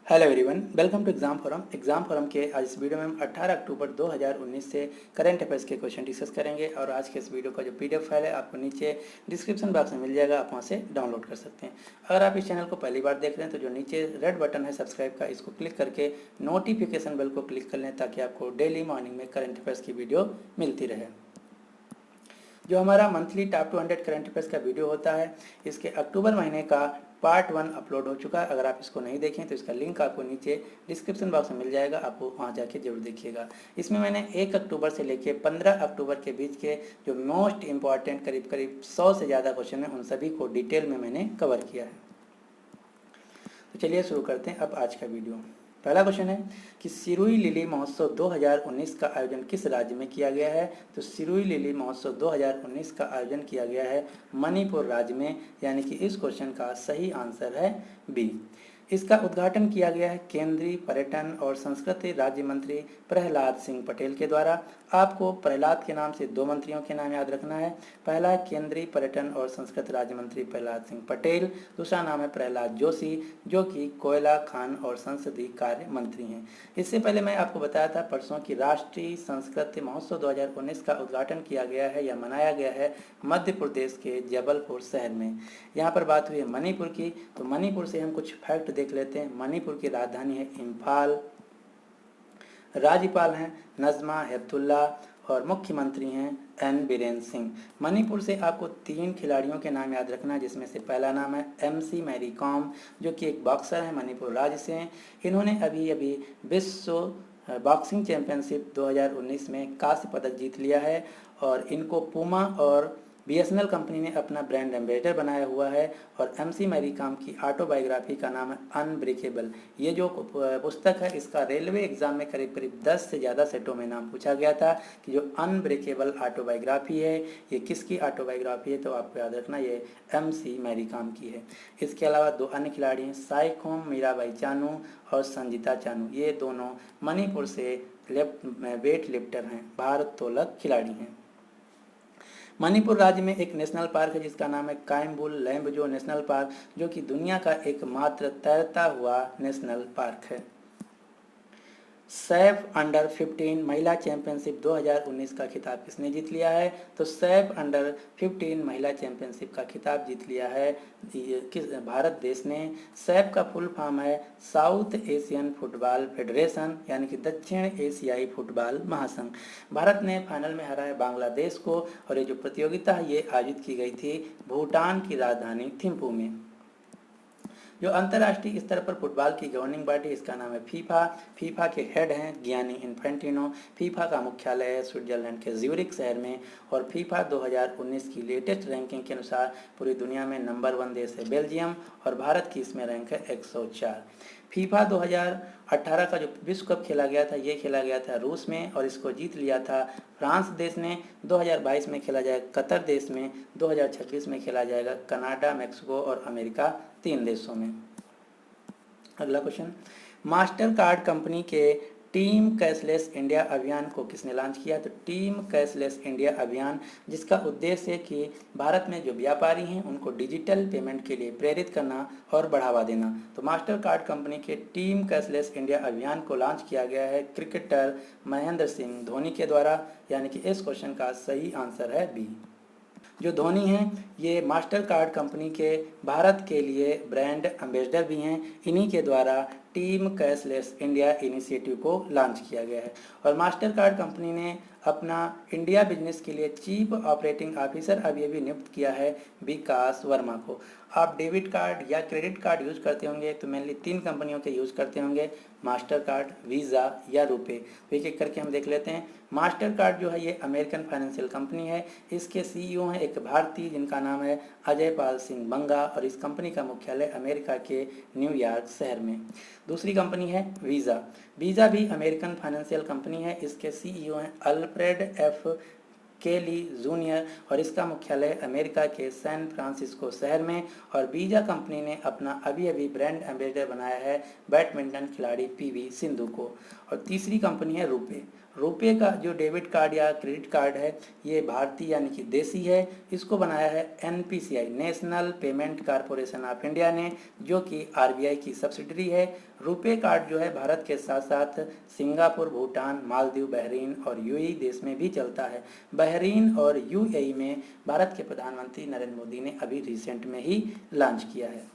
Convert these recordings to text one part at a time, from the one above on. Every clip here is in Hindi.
Hello everyone, welcome to exam forum के आज इस वीडियो में हम 18 अक्टूबर 2019 से करंट अफेयर्स के क्वेश्चन डिस्कस करेंगे। और आज के इस वीडियो का जो पीडीएफ फाइल है आपको नीचे डिस्क्रिप्शन बॉक्स में मिल जाएगा, आप वहां से डाउनलोड कर सकते हैं। अगर आप इस चैनल को पहली बार देख रहे हैं तो जो नीचे रेड बटन है सब्सक्राइब का, इसको क्लिक करके नोटिफिकेशन बेल को क्लिक कर लें ताकि आपको डेली मॉर्निंग में करंट अफेयर्स की वीडियो मिलती रहे। जो हमारा मंथली टॉप 200 करंट अफेयर्स का वीडियो होता है, इसके अक्टूबर महीने का पार्ट 1 अपलोड हो चुका है। अगर आप इसको नहीं देखें तो इसका लिंक आपको नीचे डिस्क्रिप्शन बॉक्स में मिल जाएगा, आप वहाँ जाके जरूर देखिएगा। इसमें मैंने 1 अक्टूबर से लेके 15 अक्टूबर के बीच के जो मोस्ट इम्पॉर्टेंट करीब 100 से ज़्यादा क्वेश्चन है उन सभी को डिटेल में मैंने कवर किया है। तो चलिए शुरू करते हैं अब आज का वीडियो। पहला क्वेश्चन है कि सिरुई लिली महोत्सव 2019 का आयोजन किस राज्य में किया गया है। तो सिरुई लिली महोत्सव 2019 का आयोजन किया गया है मणिपुर राज्य में, यानी कि इस क्वेश्चन का सही आंसर है बी। इसका उद्घाटन किया गया है केंद्रीय पर्यटन और संस्कृति राज्य मंत्री प्रहलाद सिंह पटेल के द्वारा। आपको प्रहलाद के नाम से दो मंत्रियों के नाम याद रखना है। पहला है केंद्रीय पर्यटन और संस्कृति राज्य मंत्री प्रहलाद सिंह पटेल, दूसरा नाम है प्रहलाद जोशी जो कि कोयला खान और संसदीय कार्य मंत्री हैं। इससे पहले मैं आपको बताया था परसों की राष्ट्रीय संस्कृति महोत्सव 2019 का उद्घाटन किया गया है या मनाया गया है मध्य प्रदेश के जबलपुर शहर में। यहाँ पर बात हुई है मणिपुर की, तो मणिपुर से हम कुछ फैक्ट देख लेते हैं। मणिपुर की राजधानी है इम्फाल, राज्यपाल हैं नजमा हेपतुल्ला और मुख्यमंत्री हैं एन बीरेन सिंह। मणिपुर से आपको 3 खिलाड़ियों के नाम याद रखना है, जिसमें से पहला नाम है MC मैरी कॉम जो कि एक बॉक्सर है, मणिपुर राज्य से हैं। इन्होंने अभी विश्व बॉक्सिंग चैंपियनशिप 2019 में कांस्य पदक जीत लिया है और इनको पूमा और BSNL कंपनी ने अपना ब्रांड एम्बेसडर बनाया हुआ है। और MC मैरी कॉम की ऑटोबायोग्राफी का नाम है अनब्रेकेबल। ये जो पुस्तक है इसका रेलवे एग्जाम में करीब 10 से ज़्यादा सेटों में नाम पूछा गया था कि जो अनब्रेकेबल ऑटोबायोग्राफी है ये किसकी ऑटोबायोग्राफी है। तो आपको याद रखना ये MC मैरी कॉम की है। इसके अलावा 2 अन्य खिलाड़ी हैं साइखोम मीराबाई चानू और संजीता चानू। ये दोनों मणिपुर से वेट लिफ्टर हैं, भारोत्तोलक खिलाड़ी हैं। मणिपुर राज्य में एक नेशनल पार्क है जिसका नाम है कायमबुल लैम्बजो नेशनल पार्क, जो कि दुनिया का एकमात्र तैरता हुआ नेशनल पार्क है। सैफ अंडर 15 महिला चैंपियनशिप 2019 का खिताब किसने जीत लिया है। तो सैफ अंडर 15 महिला चैंपियनशिप का खिताब जीत लिया है किस भारत देश ने। सैफ का फुल फॉर्म है साउथ एशियन फुटबॉल फेडरेशन, यानी कि दक्षिण एशियाई फुटबॉल महासंघ। भारत ने फाइनल में हराया बांग्लादेश को और ये जो प्रतियोगिता है ये आयोजित की गई थी भूटान की राजधानी थिम्पू में। जो अंतर्राष्ट्रीय स्तर पर फुटबॉल की गवर्निंग बॉडी इसका नाम है फीफा। फीफा के हेड हैं गियानी इन्फेंटिनो। फीफा का मुख्यालय है स्विट्जरलैंड के ज्यूरिख शहर में। और फीफा 2019 की लेटेस्ट रैंकिंग के अनुसार पूरी दुनिया में नंबर 1 देश है बेल्जियम और भारत की इसमें रैंक है 104। फीफा 2018 का जो विश्व कप खेला गया था ये खेला गया था रूस में और इसको जीत लिया था फ्रांस देश ने। 2022 में खेला जाएगा कतर देश में, 2026 में खेला जाएगा कनाडा, मैक्सिको और अमेरिका, 3 देशों में। अगला क्वेश्चन, मास्टर कार्ड कंपनी के टीम कैशलेस इंडिया अभियान को किसने लॉन्च किया। तो टीम कैशलेस इंडिया अभियान जिसका उद्देश्य है कि भारत में जो व्यापारी हैं उनको डिजिटल पेमेंट के लिए प्रेरित करना और बढ़ावा देना। तो मास्टर कार्ड कंपनी के टीम कैशलेस इंडिया अभियान को लॉन्च किया गया है क्रिकेटर महेंद्र सिंह धोनी के द्वारा, यानी कि इस क्वेश्चन का सही आंसर है बी। जो धोनी हैं ये मास्टर कार्ड कंपनी के भारत के लिए ब्रांड एम्बेसडर भी हैं। इन्हीं के द्वारा टीम कैशलेस इंडिया इनिशिएटिव को लॉन्च किया गया है। और मास्टर कार्ड कंपनी ने अपना इंडिया बिजनेस के लिए चीफ ऑपरेटिंग ऑफिसर अब ये भी नियुक्त किया है विकास वर्मा को। आप डेबिट कार्ड या क्रेडिट कार्ड यूज करते होंगे तो मेनली 3 कंपनियों के यूज करते होंगे, मास्टर कार्ड, वीज़ा या रुपए। तो एक एक करके हम देख लेते हैं। मास्टर कार्ड जो है ये अमेरिकन फाइनेंशियल कंपनी है। इसके CEO हैं एक भारतीय जिनका नाम है अजय पाल सिंह बंगा और इस कंपनी का मुख्यालय अमेरिका के न्यूयॉर्क शहर में। दूसरी कंपनी है वीज़ा। वीज़ा भी अमेरिकन फाइनेंशियल कंपनी है। इसके CEO हैं अल्फ्रेड एफ केली जूनियर और इसका मुख्यालय अमेरिका के सैन फ्रांसिस्को शहर में। और वीज़ा कंपनी ने अपना अभी ब्रांड एम्बेसडर बनाया है बैडमिंटन खिलाड़ी PV सिंधु को। और तीसरी कंपनी है रुपे। रुपये का जो डेबिट कार्ड या क्रेडिट कार्ड है ये भारतीय यानी कि देसी है। इसको बनाया है NPCI, national payment corporation of India ने, जो कि आरबीआई की सब्सिडरी है। रुपये कार्ड जो है भारत के साथ साथ सिंगापुर, भूटान, मालदीव, बहरीन और यूएई देश में भी चलता है। बहरीन और यूएई में भारत के प्रधानमंत्री नरेंद्र मोदी ने अभी रिसेंट में ही लॉन्च किया है।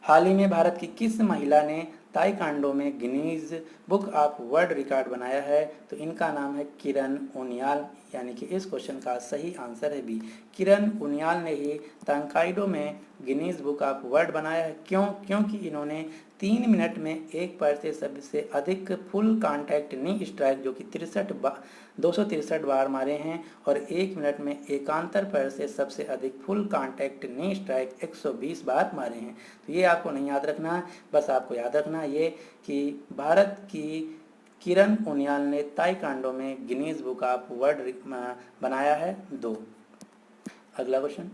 हाल ही में भारत की किस महिला ने ताइक्वांडो में Guinness book of world record बनाया है? तो इनका नाम है किरण उनियाल, यानी कि इस क्वेश्चन का सही आंसर है बी। किरण उनियाल ने ही ताइक्वांडो में गिनीज बुक ऑफ वर्ल्ड बनाया है। क्योंकि इन्होंने 3 मिनट में एक पैर से सबसे अधिक फुल कांटेक्ट नी स्ट्राइक जो कि 263 बार मारे हैं, और 1 मिनट में एकांतर पैर से सबसे अधिक फुल कांटेक्ट नी स्ट्राइक 120 बार मारे हैं। तो ये आपको नहीं याद रखना है, बस आपको याद रखना है ये कि भारत की किरण उनियाल ने ताइक्वांडो में गिनीज बुक ऑफ वर्ल्ड बनाया है 2। अगला क्वेश्चन,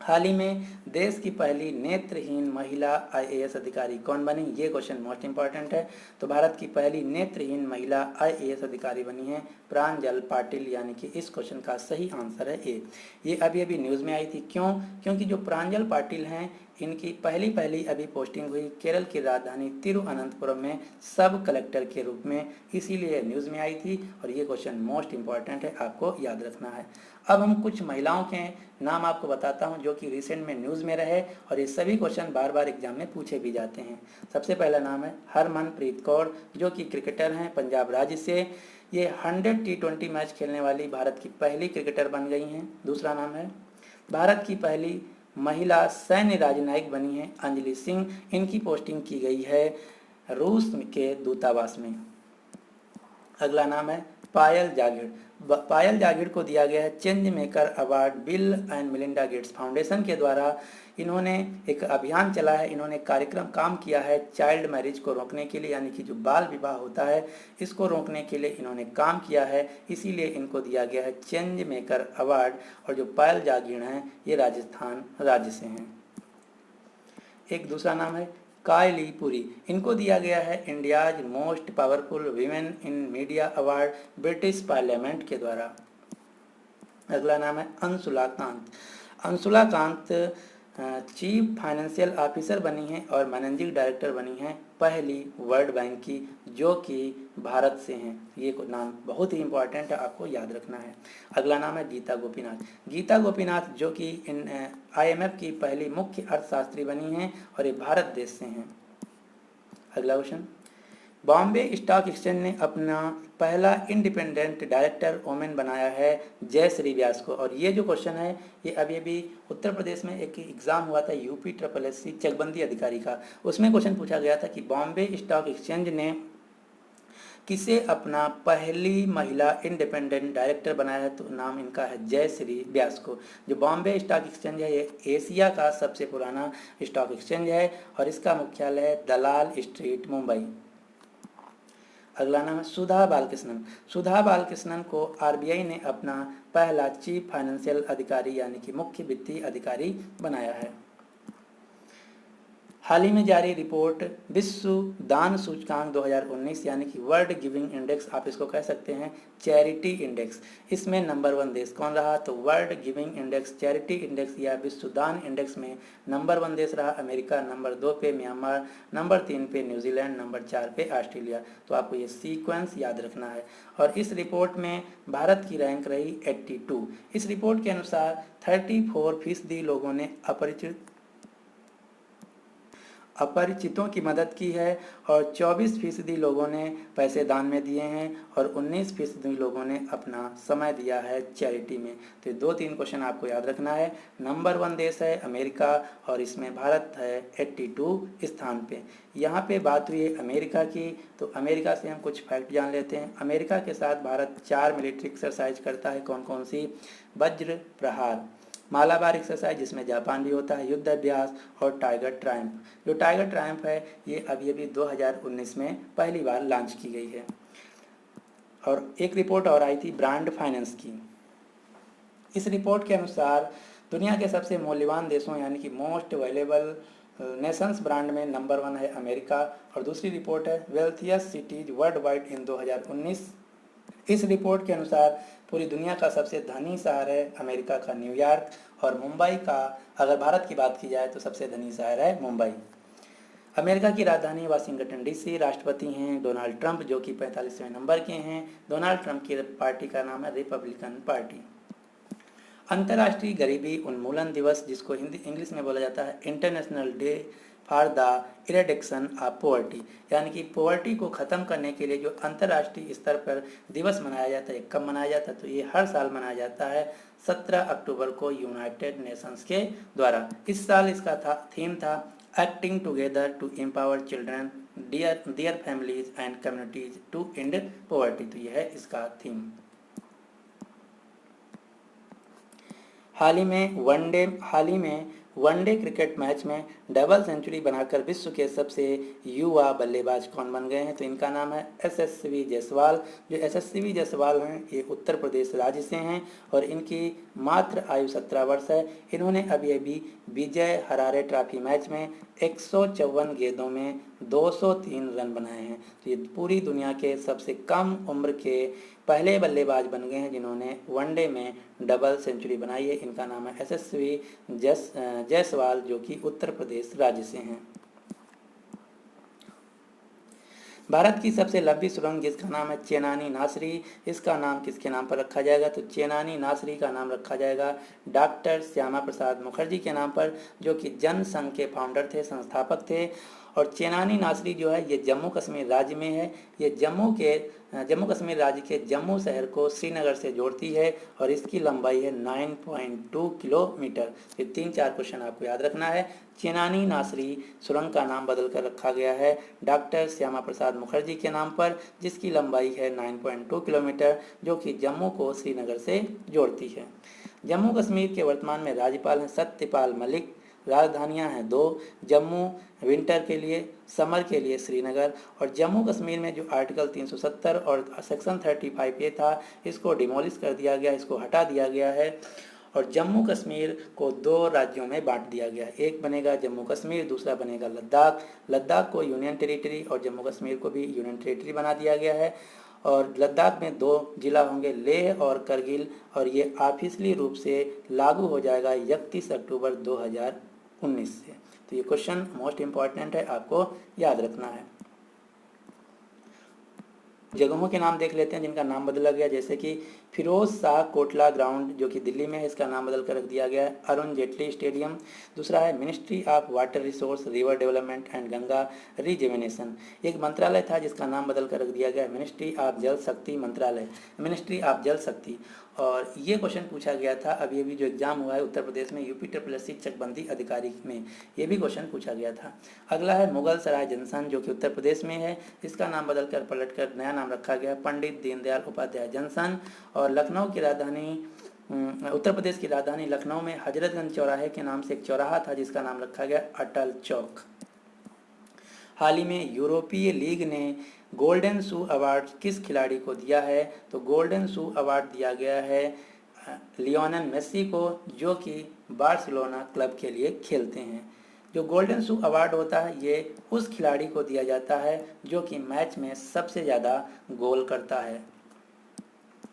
हाल ही में देश की पहली नेत्रहीन महिला आईएएस अधिकारी कौन बनी? ये क्वेश्चन मोस्ट इंपॉर्टेंट है। तो भारत की पहली नेत्रहीन महिला आईएएस अधिकारी बनी है प्रांजल पाटिल, यानी कि इस क्वेश्चन का सही आंसर है ए। ये अभी न्यूज़ में आई थी। क्योंकि जो प्रांजल पाटिल हैं इनकी पहली अभी पोस्टिंग हुई केरल की राजधानी तिरुवनंतपुरम में सब कलेक्टर के रूप में, इसीलिए न्यूज़ में आई थी और ये क्वेश्चन मोस्ट इंपॉर्टेंट है, आपको याद रखना है। अब हम कुछ महिलाओं के नाम आपको बताता हूं जो कि रिसेंट में न्यूज़ में रहे और ये सभी क्वेश्चन बार बार एग्जाम में पूछे भी जाते हैं। सबसे पहला नाम है हरमनप्रीत कौर, जो कि क्रिकेटर हैं पंजाब राज्य से। ये 100 T20 मैच खेलने वाली भारत की पहली क्रिकेटर बन गई हैं। दूसरा नाम है भारत की पहली महिला सैन्य राजनयिक बनी है अंजलि सिंह। इनकी पोस्टिंग की गई है रूस के दूतावास में। अगला नाम है पायल जागिड़। पायल जागिड़ को दिया गया है change maker award bill and Melinda Gates foundation के द्वारा। इन्होंने एक अभियान चला है, इन्होंने कार्यक्रम काम किया है चाइल्ड मैरिज को रोकने के लिए, यानी कि जो बाल विवाह होता है इसको रोकने के लिए इन्होंने काम किया है, इसीलिए इनको दिया गया है चेंज मेकर अवार्ड। और जो पायल जागिड़ हैं ये राजस्थान राज्य से हैं। एक दूसरा नाम है कायली पुरी। इनको दिया गया है इंडियाज मोस्ट पावरफुल वीमेन इन मीडिया अवार्ड ब्रिटिश पार्लियामेंट के द्वारा। अगला नाम है Anshula Kant. Anshula Kant chief financial officer बनी हैं और मैनेजिंग डायरेक्टर बनी हैं पहली वर्ल्ड बैंक की, जो कि भारत से हैं। ये नाम बहुत ही इंपॉर्टेंट है, आपको याद रखना है। अगला नाम है गीता गोपीनाथ। गीता गोपीनाथ जो कि IMF की पहली मुख्य अर्थशास्त्री बनी हैं और ये भारत देश से हैं। अगला क्वेश्चन, बॉम्बे स्टॉक एक्सचेंज ने अपना पहला इंडिपेंडेंट डायरेक्टर वोमेन बनाया है जयश्री व्यास को। और ये जो क्वेश्चन है ये अभी उत्तर प्रदेश में एक एग्जाम हुआ था UPSSC चकबंदी अधिकारी का, उसमें क्वेश्चन पूछा गया था कि बॉम्बे स्टॉक एक्सचेंज ने किसे अपना पहली महिला इंडिपेंडेंट डायरेक्टर बनाया है? तो नाम इनका है जयश्री व्यास को। जो बॉम्बे स्टॉक एक्सचेंज है ये एशिया का सबसे पुराना स्टॉक एक्सचेंज है और इसका मुख्यालय है दलाल स्ट्रीट, मुंबई। अगला नाम है सुधा बालकृष्णन। सुधा बालकृष्णन को RBI ने अपना पहला चीफ फाइनेंशियल अधिकारी यानी कि मुख्य वित्तीय अधिकारी बनाया है। हाल ही में जारी रिपोर्ट विश्व दान सूचकांक 2019 यानी कि वर्ल्ड गिविंग इंडेक्स, आप इसको कह सकते हैं चैरिटी इंडेक्स, इसमें नंबर 1 देश कौन रहा? तो world giving index, charity index या विश्व दान इंडेक्स में नंबर 1 देश रहा अमेरिका, नंबर 2 पे म्यांमार, नंबर 3 पे न्यूजीलैंड, नंबर 4 पे ऑस्ट्रेलिया। तो आपको ये सीक्वेंस याद रखना है। और इस रिपोर्ट में भारत की रैंक रही 82। इस रिपोर्ट के अनुसार 34% लोगों ने अपरिचितों की मदद की है और 24% लोगों ने पैसे दान में दिए हैं और 19% लोगों ने अपना समय दिया है चैरिटी में। तो 2-3 क्वेश्चन आपको याद रखना है। नंबर 1 देश है अमेरिका और इसमें भारत है 82 स्थान पे। यहाँ पे बात हुई है अमेरिका की, तो अमेरिका से हम कुछ फैक्ट जान लेते हैं। अमेरिका के साथ भारत 4 मिलिट्री एक्सरसाइज करता है। कौन कौन सी? वज्र प्रहार, मालाबार एक्सरसाइज जिसमें जापान भी होता है, युद्ध अभ्यास और टाइगर ट्रायम्फ। जो टाइगर ट्रायम्फ है ये अभी 2019 में पहली बार लॉन्च की गई है। और एक रिपोर्ट और आई थी ब्रांड फाइनेंस की। इस रिपोर्ट के अनुसार दुनिया के सबसे मूल्यवान देशों यानी कि मोस्ट वैल्यूएबल नेशंस ब्रांड में नंबर 1 है अमेरिका। और दूसरी रिपोर्ट है wealthiest cities world wide in 2019। इस रिपोर्ट के अनुसार पूरी दुनिया का सबसे धनी शहर है अमेरिका का न्यूयॉर्क, और मुंबई का, अगर भारत की बात की जाए तो सबसे धनी शहर है मुंबई। अमेरिका की राजधानी वाशिंगटन डीसी। राष्ट्रपति हैं डोनाल्ड ट्रंप जो कि 45वें नंबर के हैं। डोनाल्ड ट्रंप की पार्टी का नाम है रिपब्लिकन पार्टी। अंतर्राष्ट्रीय गरीबी उन्मूलन दिवस, जिसको हिंदी इंग्लिश में बोला जाता है international day for the eradication of poverty, यानी कि पोवर्टी को ख़त्म करने के लिए जो अंतर्राष्ट्रीय स्तर पर दिवस मनाया जाता है, कब मनाया जाता है, तो ये हर साल मनाया जाता है 17 अक्टूबर को यूनाइटेड नेशंस के द्वारा। इस साल इसका थीम था acting together to empower children their families and communities to end poverty, तो यह है इसका थीम। हाल ही में वनडे क्रिकेट मैच में डबल सेंचुरी बनाकर विश्व के सबसे युवा बल्लेबाज कौन बन गए हैं, तो इनका नाम है यशस्वी जायसवाल। जो यशस्वी जायसवाल हैं ये उत्तर प्रदेश राज्य से हैं और इनकी मात्र आयु 17 वर्ष है। इन्होंने अभी विजय हरारे ट्रॉफी मैच में 154 गेंदों में 203 रन बनाए हैं। तो ये पूरी दुनिया के सबसे कम उम्र के पहले बल्लेबाज बन गए हैं जिन्होंने वनडे में डबल सेंचुरी बनाई है। इनका नाम है यशस्वी जायसवाल जो कि उत्तर प्रदेश राज्य से हैं। भारत की सबसे लंबी सुरंग जिसका नाम है चेनानी नासरी, इसका नाम किसके नाम पर रखा जाएगा, तो चेनानी नासरी का नाम रखा जाएगा डॉक्टर श्यामा प्रसाद मुखर्जी के नाम पर, जो कि जनसंघ के फाउंडर थे, संस्थापक थे। और चेनानी नासरी जो है ये जम्मू कश्मीर राज्य में है। ये जम्मू कश्मीर राज्य के जम्मू शहर को श्रीनगर से जोड़ती है और इसकी लंबाई है 9.2 किलोमीटर। ये 3-4 क्वेश्चन आपको याद रखना है। चेनानी नासरी सुरंग का नाम बदल कर रखा गया है डॉक्टर श्यामा प्रसाद मुखर्जी के नाम पर, जिसकी लंबाई है 9.2 किलोमीटर, जो कि जम्मू को श्रीनगर से जोड़ती है। जम्मू कश्मीर के वर्तमान में राज्यपाल हैं सत्यपाल मलिक। राजधानियां हैं 2, जम्मू विंटर के लिए, समर के लिए श्रीनगर। और जम्मू कश्मीर में जो आर्टिकल 370 और सेक्शन 35A था, इसको डिमोलिश कर दिया गया, इसको हटा दिया गया है और जम्मू कश्मीर को 2 राज्यों में बांट दिया गया है। एक बनेगा जम्मू कश्मीर, दूसरा बनेगा लद्दाख। लद्दाख को यूनियन टेरिटरी और जम्मू कश्मीर को भी यूनियन टेरिटरी बना दिया गया है। और लद्दाख में 2 जिला होंगे, लेह और करगिल, और ये ऑफिशियली रूप से लागू हो जाएगा 31 अक्टूबर 2019 से। तो ये क्वेश्चन मोस्ट इम्पॉर्टेंट है, आपको याद रखना है। जगहों के नाम देख लेते हैं जिनका नाम बदला गया, जैसे कि फिरोज शाह कोटला ग्राउंड जो कि दिल्ली में है, इसका नाम बदल कर रख दिया गया है अरुण जेटली स्टेडियम। दूसरा है ministry of water resource river development and Ganga rejuvenation. एक मंत्रालय था जिसका नाम बदल कर रख दिया गया मिनिस्ट्री ऑफ जल शक्ति मंत्रालय, मिनिस्ट्री ऑफ जल शक्ति। और ये क्वेश्चन पूछा गया था अभी जो एग्जाम हुआ है उत्तर प्रदेश में UP चकबंदी अधिकारी में, ये भी क्वेश्चन पूछा गया था। अगला है मुगल सराय जंक्शन जो कि उत्तर प्रदेश में है, इसका नाम बदल कर पलट कर नया नाम रखा गया पंडित दीनदयाल उपाध्याय जंक्शन। और लखनऊ की राजधानी, उत्तर प्रदेश की राजधानी लखनऊ में हजरतगंज चौराहे के नाम से एक चौराहा था जिसका नाम रखा गया अटल चौक। हाल ही में यूरोपीय लीग ने गोल्डन शू अवार्ड किस खिलाड़ी को दिया है, तो गोल्डन शू अवार्ड दिया गया है लियोनेल मेसी को, जो कि बार्सिलोना क्लब के लिए खेलते हैं। जो गोल्डन शू अवार्ड होता है ये उस खिलाड़ी को दिया जाता है जो कि मैच में सबसे ज़्यादा गोल करता है।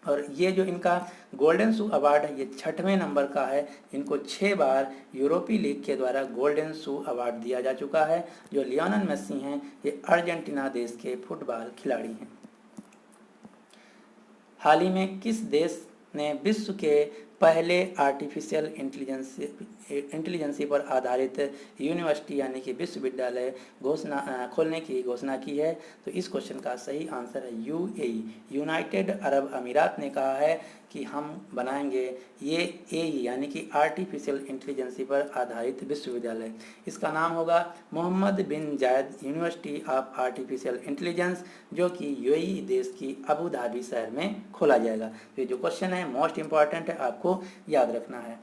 और ये जो इनका गोल्डन शू अवार्ड है ये 6वें नंबर का है। इनको 6 बार यूरोपीय लीग के द्वारा गोल्डन शू अवार्ड दिया जा चुका है। जो लियोनेल मेसी हैं ये अर्जेंटीना देश के फुटबॉल खिलाड़ी हैं। हाल ही में किस देश ने विश्व के पहले आर्टिफिशियल इंटेलिजेंसी पर आधारित यूनिवर्सिटी यानी कि विश्वविद्यालय खोलने की घोषणा की है, तो इस क्वेश्चन का सही आंसर है UAE, यूनाइटेड अरब अमीरात ने कहा है कि हम बनाएंगे ये AE यानी कि आर्टिफिशियल इंटेलिजेंसी पर आधारित विश्वविद्यालय। इसका नाम होगा मोहम्मद बिन जायद यूनिवर्सिटी ऑफ आर्टिफिशियल इंटेलिजेंस, जो कि UAE देश की अबू धाबी शहर में खोला जाएगा। तो ये जो क्वेश्चन है मोस्ट इंपॉर्टेंट है, आपको याद रखना है।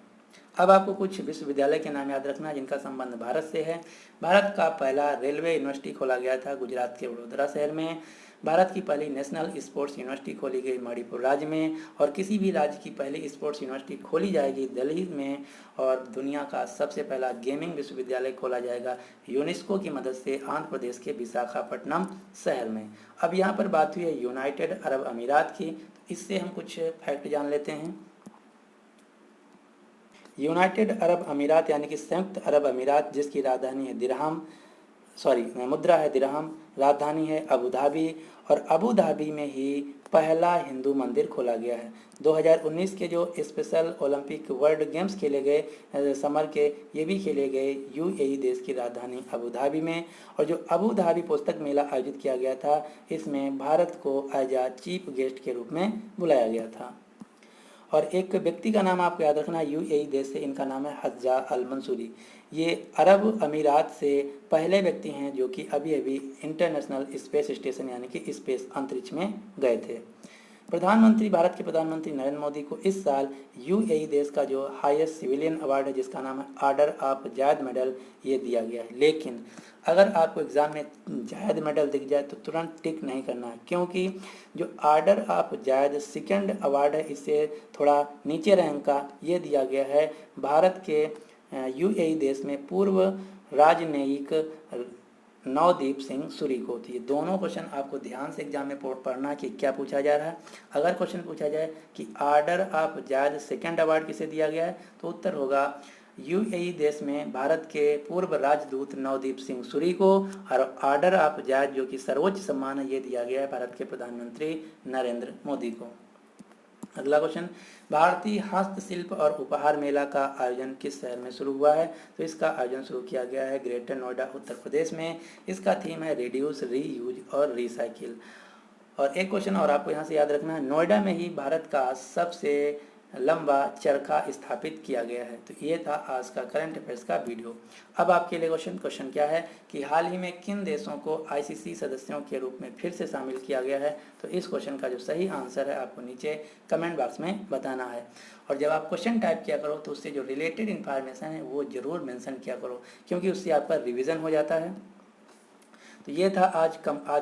अब आपको कुछ विश्वविद्यालय के नाम याद रखना है जिनका संबंध भारत से है। भारत का पहला रेलवे यूनिवर्सिटी खोला गया था गुजरात के वडोदरा शहर में। भारत की पहली नेशनल स्पोर्ट्स यूनिवर्सिटी खोली गई मणिपुर राज्य में, और किसी भी राज्य की पहली स्पोर्ट्स यूनिवर्सिटी खोली जाएगी दिल्ली में, और दुनिया का सबसे पहला गेमिंग विश्वविद्यालय खोला जाएगा यूनेस्को की मदद से आंध्र प्रदेश के विशाखापट्टनम शहर में। अब यहाँ पर बात हुई है यूनाइटेड अरब अमीरात की, तो इससे हम कुछ फैक्ट जान लेते हैं। यूनाइटेड अरब अमीरात यानी कि संयुक्त अरब अमीरात, जिसकी राजधानी है मुद्रा है दिरहम, राजधानी है अबू धाबी, और अबू धाबी में ही पहला हिंदू मंदिर खोला गया है। 2019 के जो स्पेशल ओलंपिक वर्ल्ड गेम्स खेले गए समर के, ये भी खेले गए यूएई देश की राजधानी अबू धाबी में। और जो अबू धाबी पुस्तक मेला आयोजित किया गया था, इसमें भारत को एज आ चीफ गेस्ट के रूप में बुलाया गया था। और एक व्यक्ति का नाम आपको याद रखना है यूएई देश से, इनका नाम है हज्जा अल मंसूरी। ये अरब अमीरात से पहले व्यक्ति हैं जो कि अभी अभी इंटरनेशनल स्पेस स्टेशन यानी कि स्पेस अंतरिक्ष में गए थे। भारत के प्रधानमंत्री नरेंद्र मोदी को इस साल यूएई देश का जो हाईएस्ट सिविलियन अवार्ड है, जिसका नाम है ऑर्डर ऑफ जायद मेडल, ये दिया गया है। लेकिन अगर आपको एग्जाम में जायद मेडल दिख जाए तो तुरंत टिक नहीं करना है, क्योंकि जो order of Zayed second award है, इससे थोड़ा नीचे रैंक का ये दिया गया है भारत के यूएई देश में पूर्व राजनयिक नवदीप सिंह सूरी को। तो ये दोनों क्वेश्चन आपको ध्यान से एग्जाम में पढ़ना कि क्या पूछा जा रहा है। अगर क्वेश्चन पूछा जाए कि order of Zayed second award किसे दिया गया है, तो उत्तर होगा यूएई देश में भारत के पूर्व राजदूत नवदीप सिंह सूरी को, और ऑर्डर ऑफ जायद जो कि सर्वोच्च सम्मान है, ये दिया गया है भारत के प्रधानमंत्री नरेंद्र मोदी को। अगला क्वेश्चन, भारतीय हस्तशिल्प और उपहार मेला का आयोजन किस शहर में शुरू हुआ है? तो इसका आयोजन शुरू किया गया है ग्रेटर नोएडा उत्तर प्रदेश में। इसका थीम है रिड्यूस, रीयूज और रिसाइकिल। और एक क्वेश्चन और आपको यहाँ से याद रखना है, नोएडा में ही भारत का सबसे लंबा चरखा स्थापित किया गया है। तो ये था आज का करंट अफेयर्स का वीडियो। अब आपके लिए क्वेश्चन क्या है कि हाल ही में किन देशों को आईसीसी सदस्यों के रूप में फिर से शामिल किया गया है? तो इस क्वेश्चन का जो सही आंसर है आपको नीचे कमेंट बॉक्स में बताना है। और जब आप क्वेश्चन टाइप किया करो तो उससे जो रिलेटेड इन्फॉर्मेशन है वो जरूर मेंशन किया करो, क्योंकि उससे आपका रिविज़न हो जाता है। तो ये था आज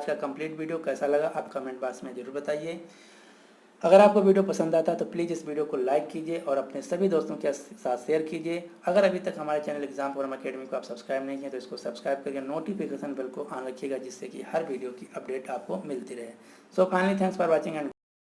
का कंप्लीट वीडियो। कैसा लगा आप कमेंट बॉक्स में जरूर बताइए। अगर आपको वीडियो पसंद आता है तो प्लीज़ इस वीडियो को लाइक कीजिए और अपने सभी दोस्तों के साथ शेयर कीजिए। अगर अभी तक हमारे चैनल एग्जाम फॉर्म अकेडमी को आप सब्सक्राइब नहीं किए तो इसको सब्सक्राइब करके नोटिफिकेशन बेल को ऑन रखिएगा, जिससे कि हर वीडियो की अपडेट आपको मिलती रहे। So finally thanks for watching and